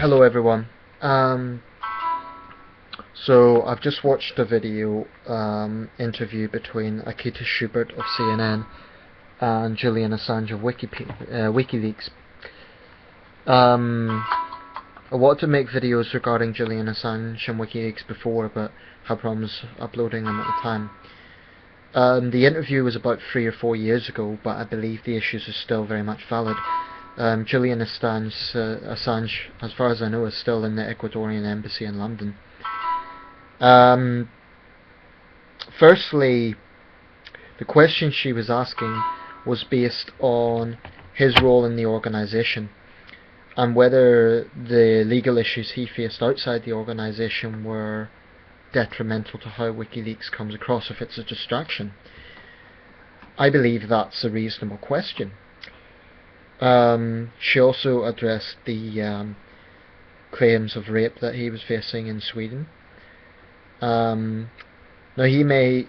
Hello everyone. So I've just watched a video interview between Atika Shubert of CNN and Julian Assange of Wikileaks. I wanted to make videos regarding Julian Assange and Wikileaks before, but had problems uploading them at the time. The interview was about 3 or 4 years ago, but I believe the issues are still very much valid. Julian Assange, as far as I know, is still in the Ecuadorian embassy in London. Firstly, the question she was asking was based on his role in the organisation and whether the legal issues he faced outside the organisation were detrimental to how WikiLeaks comes across, if it's a distraction. I believe that's a reasonable question. She also addressed the claims of rape that he was facing in Sweden. Now there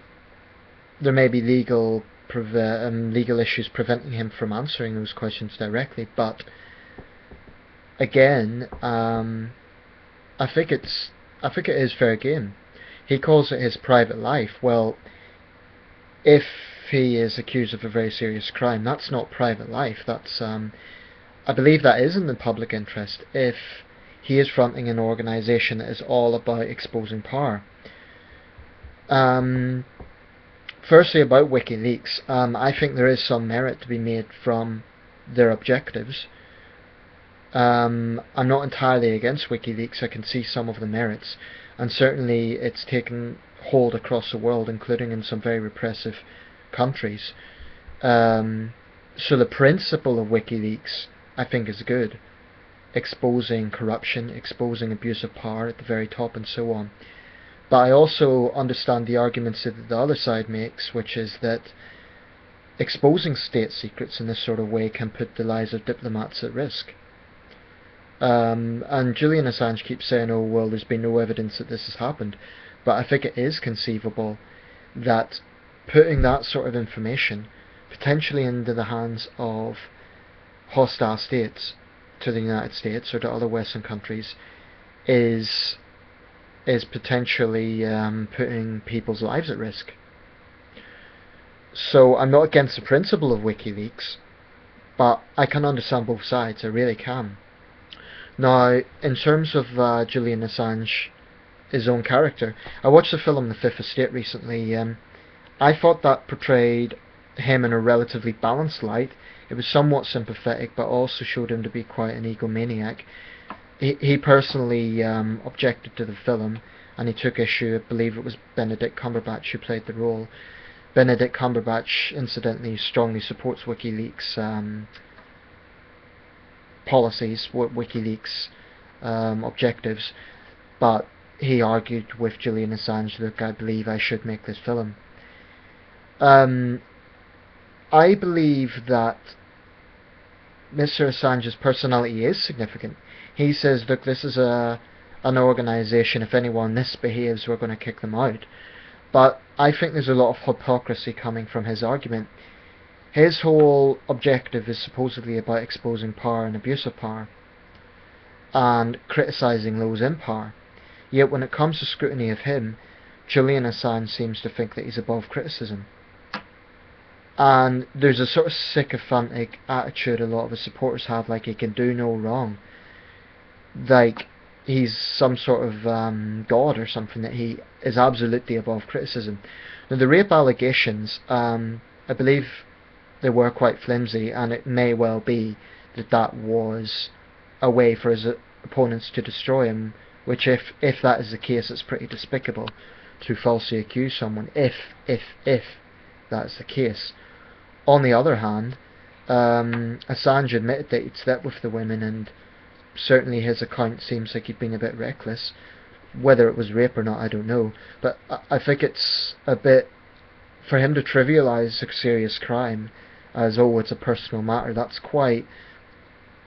may be legal issues preventing him from answering those questions directly, but again, I think it is fair game. He calls it his private life. Well, if he is accused of a very serious crime, that's not private life. That's I believe that is in the public interest if he is fronting an organisation that is all about exposing power. Firstly, about WikiLeaks, I think there is some merit to be made from their objectives. I'm not entirely against WikiLeaks. I can see some of the merits, and certainly it's taken hold across the world, including in some very repressive countries. So the principle of WikiLeaks, I think, is good. Exposing corruption, exposing abuse of power at the very top, and so on. But I also understand the arguments that the other side makes, which is that exposing state secrets in this sort of way can put the lives of diplomats at risk. And Julian Assange keeps saying, oh well, there's been no evidence that this has happened, but I think it is conceivable that putting that sort of information potentially into the hands of hostile states to the United States or to other Western countries is potentially putting people's lives at risk. So I'm not against the principle of WikiLeaks, but I can understand both sides. I really can. Now, in terms of Julian Assange, his own character, I watched the film The Fifth Estate recently. I thought that portrayed him in a relatively balanced light. It was somewhat sympathetic, but also showed him to be quite an egomaniac. He personally objected to the film, and he took issue. I believe it was Benedict Cumberbatch who played the role. Benedict Cumberbatch, incidentally, strongly supports WikiLeaks policies, WikiLeaks objectives, but he argued with Julian Assange, look, I believe I should make this film. I believe that Mr. Assange's personality is significant. He says, look, this is an organisation, if anyone misbehaves, we're going to kick them out. But I think there's a lot of hypocrisy coming from his argument. His whole objective is supposedly about exposing power and abuse of power, and criticising those in power. Yet when it comes to scrutiny of him, Julian Assange seems to think that he's above criticism. And there's a sort of sycophantic attitude a lot of his supporters have, like he can do no wrong. Like he's some sort of god or something, that he is absolutely above criticism. Now the rape allegations, I believe they were quite flimsy, and it may well be that that was a way for his opponents to destroy him, which if that is the case, it's pretty despicable to falsely accuse someone, if that is the case. On the other hand, Assange admitted that he'd slept with the women, and certainly his account seems like he'd been a bit reckless. Whether it was rape or not, I don't know, but I think it's a bit, for him to trivialise a serious crime as, oh, it's a personal matter, that's quite...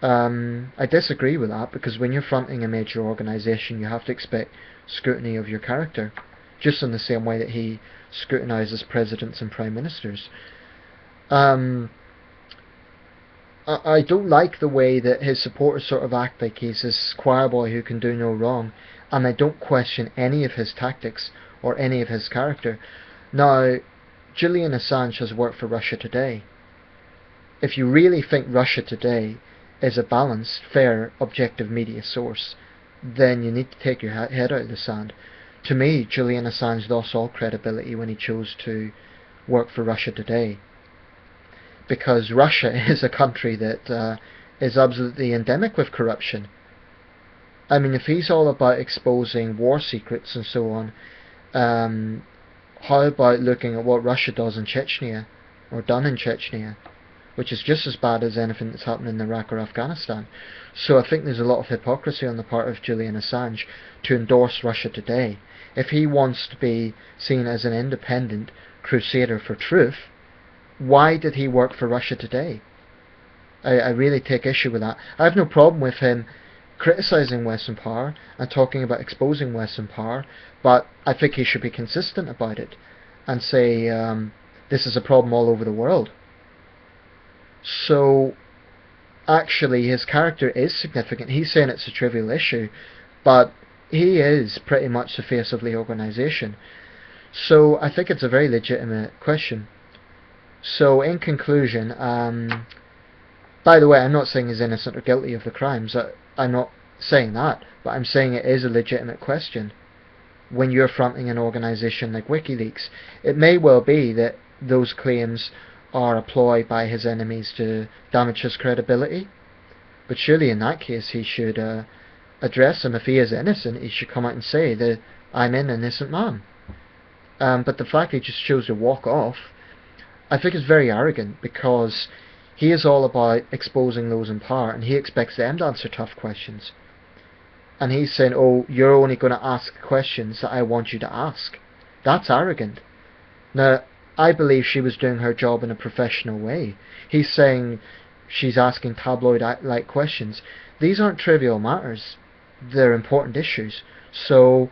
I disagree with that, because when you're fronting a major organisation, you have to expect scrutiny of your character, just in the same way that he scrutinises presidents and prime ministers. I don't like the way that his supporters sort of act like he's this choir boy who can do no wrong, and I don't question any of his tactics or any of his character. Now, Julian Assange has worked for Russia Today. If you really think Russia Today is a balanced, fair, objective media source, then you need to take your head out of the sand. To me, Julian Assange lost all credibility when he chose to work for Russia Today, because Russia is a country that is absolutely endemic with corruption. I mean, if he's all about exposing war secrets and so on, how about looking at what Russia does in Chechnya, or done in Chechnya, which is just as bad as anything that's happened in Iraq or Afghanistan. So I think there's a lot of hypocrisy on the part of Julian Assange to endorse Russia Today. If he wants to be seen as an independent crusader for truth, why did he work for Russia Today? I really take issue with that. I have no problem with him criticising Western power and talking about exposing Western power, but I think he should be consistent about it and say this is a problem all over the world. So actually his character is significant. He's saying it's a trivial issue, but he is pretty much the face of the organisation. So I think it's a very legitimate question. So in conclusion, by the way, I'm not saying he's innocent or guilty of the crimes. I'm not saying that, but I'm saying it is a legitimate question. When you're fronting an organisation like Wikileaks, it may well be that those claims are a ploy by his enemies to damage his credibility, but surely in that case he should address him. If he is innocent, he should come out and say that I'm an innocent man. But the fact he just chose to walk off, I think is very arrogant, because he is all about exposing those in power and he expects them to answer tough questions. And he's saying, oh, you're only going to ask questions that I want you to ask. That's arrogant. Now, I believe she was doing her job in a professional way. He's saying she's asking tabloid-like questions. These aren't trivial matters. They're important issues. So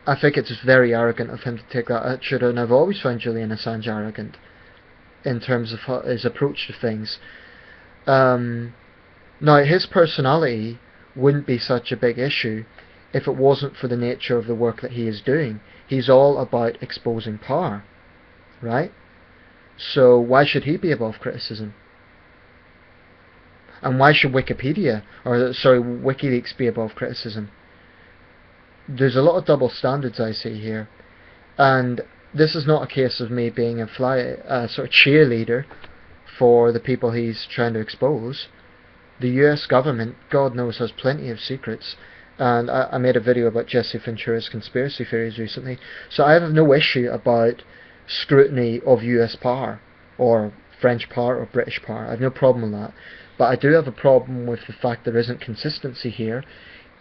I think it's very arrogant of him to take that attitude, and I've always found Julian Assange arrogant in terms of his approach to things. Now, his personality wouldn't be such a big issue if it wasn't for the nature of the work that he is doing. He's all about exposing power, right? So why should he be above criticism? And why should Wikileaks be above criticism? There's a lot of double standards I see here, and this is not a case of me being a sort of cheerleader for the people he's trying to expose. The US government, God knows, has plenty of secrets, and I made a video about Jesse Ventura's conspiracy theories recently, so I have no issue about scrutiny of US power, or French power, or British power. I have no problem with that, but I do have a problem with the fact there isn't consistency here,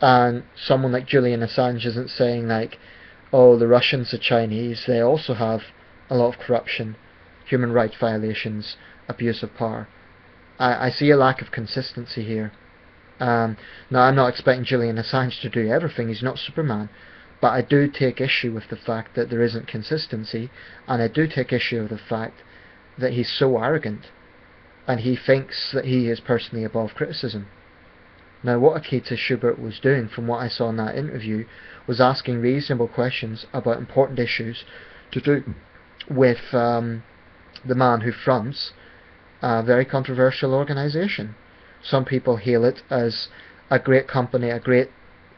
and someone like Julian Assange isn't saying like, oh, the Russians, the Chinese, they also have a lot of corruption, human rights violations, abuse of power. I see a lack of consistency here. Now, I'm not expecting Julian Assange to do everything, he's not Superman, but I do take issue with the fact that there isn't consistency, and I do take issue with the fact that he's so arrogant, and he thinks that he is personally above criticism. Now, what Atika Shubert was doing, from what I saw in that interview, was asking reasonable questions about important issues to do with the man who fronts a very controversial organisation. Some people hail it as a great company, a great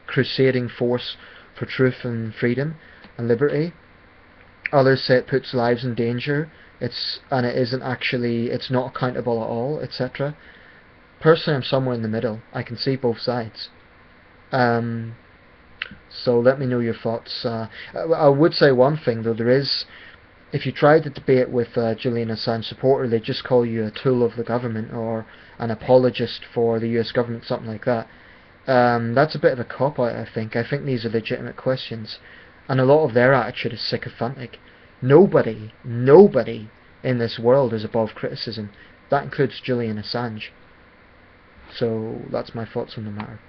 crusading force for truth and freedom and liberty. Others say it puts lives in danger, and it isn't actually, it's not accountable at all, etc. Personally, I'm somewhere in the middle. I can see both sides. So let me know your thoughts. I would say one thing though, if you try to debate with Julian Assange supporter, they just call you a tool of the government or an apologist for the US government, something like that. That's a bit of a cop-out, I think. I think these are legitimate questions, and a lot of their attitude is sycophantic. Nobody in this world is above criticism. That includes Julian Assange. So that's my thoughts on the matter.